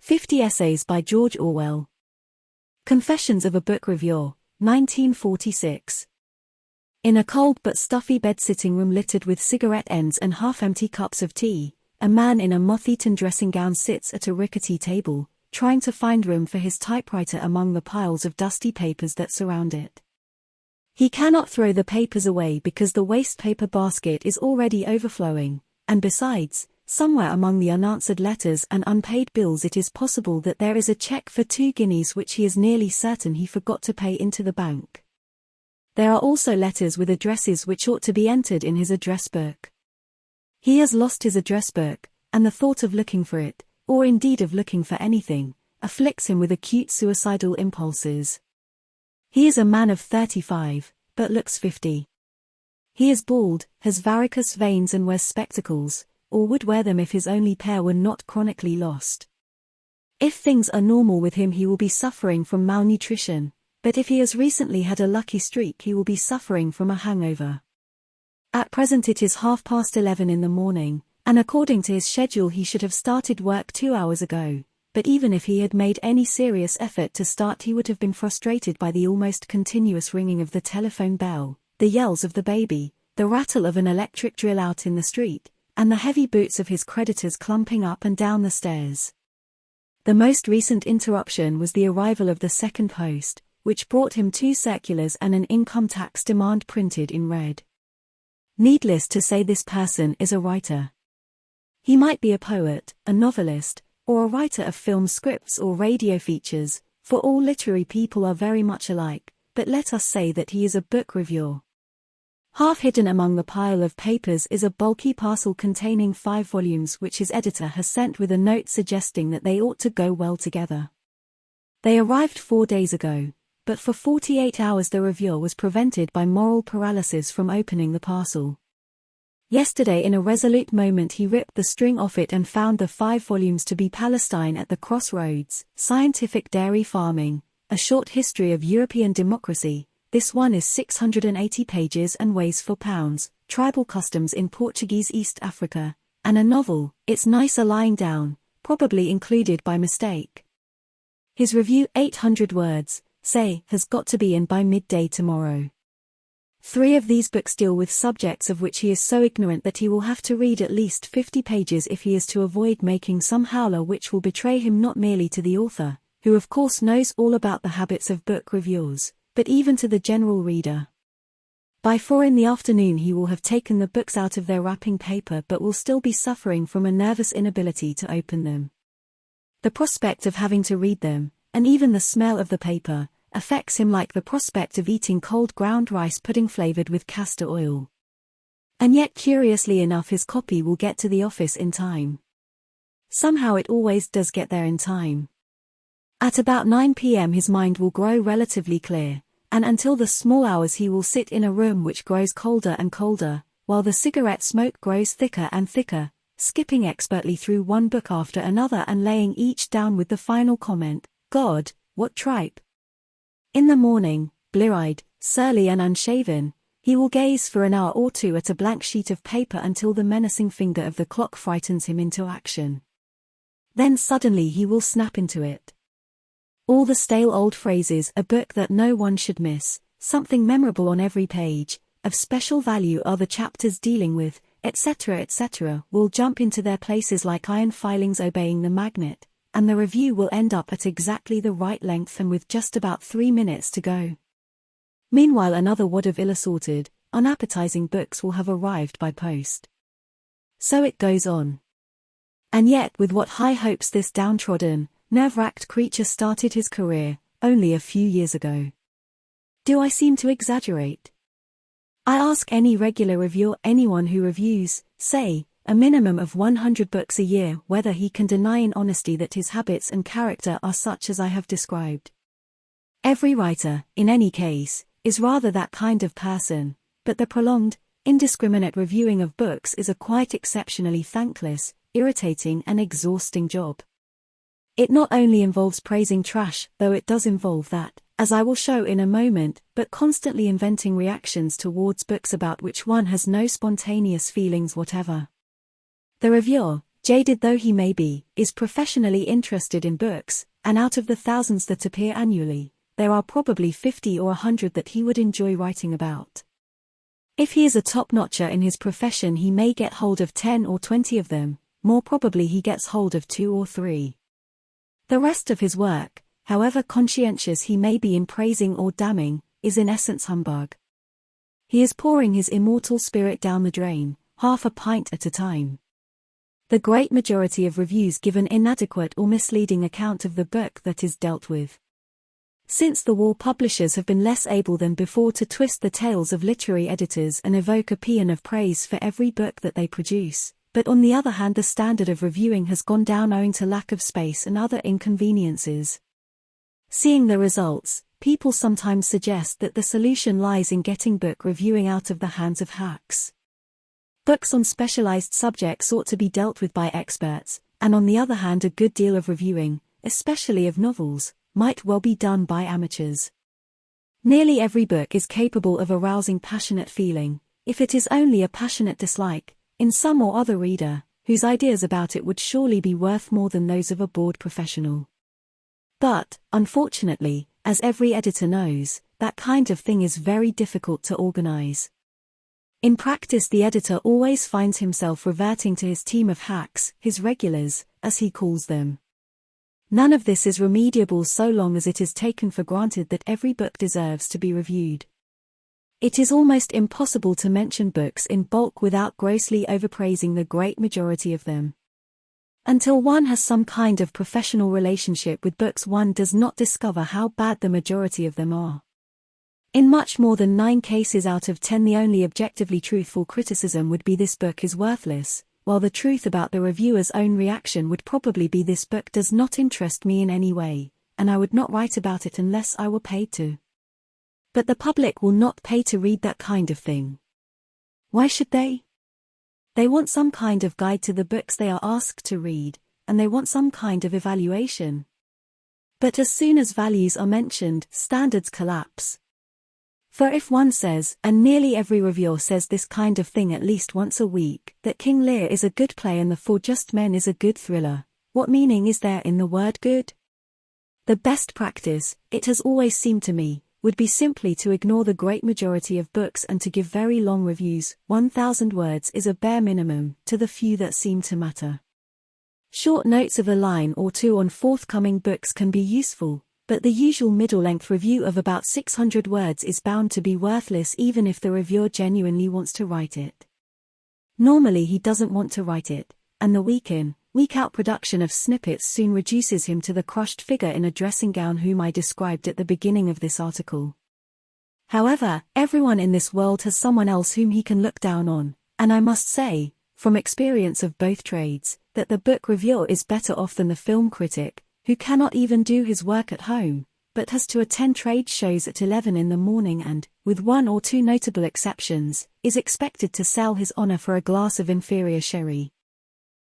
50 Essays by George Orwell. Confessions of a Book Reviewer, 1946. In a cold but stuffy bed-sitting room littered with cigarette ends and half-empty cups of tea, a man in a moth-eaten dressing gown sits at a rickety table, trying to find room for his typewriter among the piles of dusty papers that surround it. He cannot throw the papers away because the waste paper basket is already overflowing, and besides, somewhere among the unanswered letters and unpaid bills it is possible that there is a cheque for 2 guineas which he is nearly certain he forgot to pay into the bank. There are also letters with addresses which ought to be entered in his address book. He has lost his address book, and the thought of looking for it, or indeed of looking for anything, afflicts him with acute suicidal impulses. He is a man of 35, but looks 50. He is bald, has varicose veins and wears spectacles, or would wear them if his only pair were not chronically lost. If things are normal with him he will be suffering from malnutrition, but if he has recently had a lucky streak he will be suffering from a hangover. At present it is 11:30 in the morning, and according to his schedule he should have started work 2 hours ago, but even if he had made any serious effort to start he would have been frustrated by the almost continuous ringing of the telephone bell, the yells of the baby, the rattle of an electric drill out in the street, and the heavy boots of his creditors clumping up and down the stairs. The most recent interruption was the arrival of the second post, which brought him 2 circulars and an income tax demand printed in red. Needless to say this person is a writer. He might be a poet, a novelist, or a writer of film scripts or radio features, for all literary people are very much alike, but let us say that he is a book reviewer. Half hidden among the pile of papers is a bulky parcel containing 5 volumes which his editor has sent with a note suggesting that they ought to go well together. They arrived 4 days ago, but for 48 hours the reviewer was prevented by moral paralysis from opening the parcel. Yesterday in a resolute moment he ripped the string off it and found the 5 volumes to be Palestine at the Crossroads, Scientific Dairy Farming, A Short History of European Democracy. This one is 680 pages and weighs 4 pounds, Tribal Customs in Portuguese East Africa, and a novel, It's Nicer Lying Down, probably included by mistake. His review, 800 words, has got to be in by midday tomorrow. 3 of these books deal with subjects of which he is so ignorant that he will have to read at least 50 pages if he is to avoid making some howler which will betray him not merely to the author, who of course knows all about the habits of book reviewers, but even to the general reader. By 4 in the afternoon he will have taken the books out of their wrapping paper but will still be suffering from a nervous inability to open them. The prospect of having to read them, and even the smell of the paper, affects him like the prospect of eating cold ground rice pudding flavored with castor oil. And yet curiously enough his copy will get to the office in time. Somehow it always does get there in time. At about 9 p.m. his mind will grow relatively clear, and until the small hours he will sit in a room which grows colder and colder, while the cigarette smoke grows thicker and thicker, skipping expertly through one book after another and laying each down with the final comment, "God, what tripe." In the morning, blear-eyed, surly and unshaven, he will gaze for an hour or 2 at a blank sheet of paper until the menacing finger of the clock frightens him into action. Then suddenly he will snap into it. All the stale old phrases, a book that no one should miss, something memorable on every page, of special value are the chapters dealing with, etc., will jump into their places like iron filings obeying the magnet, and the review will end up at exactly the right length and with just about 3 minutes to go. Meanwhile another wad of ill-assorted, unappetizing books will have arrived by post. So it goes on. And yet with what high hopes this downtrodden, nerve-wracked creature started his career, only a few years ago. Do I seem to exaggerate? I ask any regular reviewer, anyone who reviews, say, a minimum of 100 books a year, whether he can deny in honesty that his habits and character are such as I have described. Every writer, in any case, is rather that kind of person, but the prolonged, indiscriminate reviewing of books is a quite exceptionally thankless, irritating and exhausting job. It not only involves praising trash, though it does involve that, as I will show in a moment, but constantly inventing reactions towards books about which one has no spontaneous feelings whatever. The reviewer, jaded though he may be, is professionally interested in books, and out of the thousands that appear annually, there are probably 50 or 100 that he would enjoy writing about. If he is a top-notcher in his profession, he may get hold of 10 or 20 of them, more probably he gets hold of 2 or 3. The rest of his work, however conscientious he may be in praising or damning, is in essence humbug. He is pouring his immortal spirit down the drain, half a pint at a time. The great majority of reviews give an inadequate or misleading account of the book that is dealt with. Since the war, publishers have been less able than before to twist the tales of literary editors and evoke a paean of praise for every book that they produce, but on the other hand the standard of reviewing has gone down owing to lack of space and other inconveniences. Seeing the results, people sometimes suggest that the solution lies in getting book reviewing out of the hands of hacks. Books on specialized subjects ought to be dealt with by experts, and on the other hand a good deal of reviewing, especially of novels, might well be done by amateurs. Nearly every book is capable of arousing passionate feeling, if it is only a passionate dislike, in some or other reader, whose ideas about it would surely be worth more than those of a bored professional. But, unfortunately, as every editor knows, that kind of thing is very difficult to organize. In practice, the editor always finds himself reverting to his team of hacks, his regulars, as he calls them. None of this is remediable so long as it is taken for granted that every book deserves to be reviewed. It is almost impossible to mention books in bulk without grossly overpraising the great majority of them. Until one has some kind of professional relationship with books, one does not discover how bad the majority of them are. In much more than 9 cases out of 10, the only objectively truthful criticism would be "this book is worthless," while the truth about the reviewer's own reaction would probably be "this book does not interest me in any way, and I would not write about it unless I were paid to." But the public will not pay to read that kind of thing. Why should they? They want some kind of guide to the books they are asked to read, and they want some kind of evaluation. But as soon as values are mentioned, standards collapse. For if one says, and nearly every reviewer says this kind of thing at least once a week, that King Lear is a good play and The For Just Men is a good thriller, what meaning is there in the word good? The best practice, it has always seemed to me, would be simply to ignore the great majority of books and to give very long reviews. 1,000 words is a bare minimum to the few that seem to matter. Short notes of a line or two on forthcoming books can be useful, but the usual middle-length review of about 600 words is bound to be worthless even if the reviewer genuinely wants to write it. Normally he doesn't want to write it, and the week-in, week-out production of snippets soon reduces him to the crushed figure in a dressing gown whom I described at the beginning of this article. However, everyone in this world has someone else whom he can look down on, and I must say, from experience of both trades, that the book reviewer is better off than the film critic, who cannot even do his work at home, but has to attend trade shows at 11 in the morning and, with 1 or 2 notable exceptions, is expected to sell his honor for a glass of inferior sherry.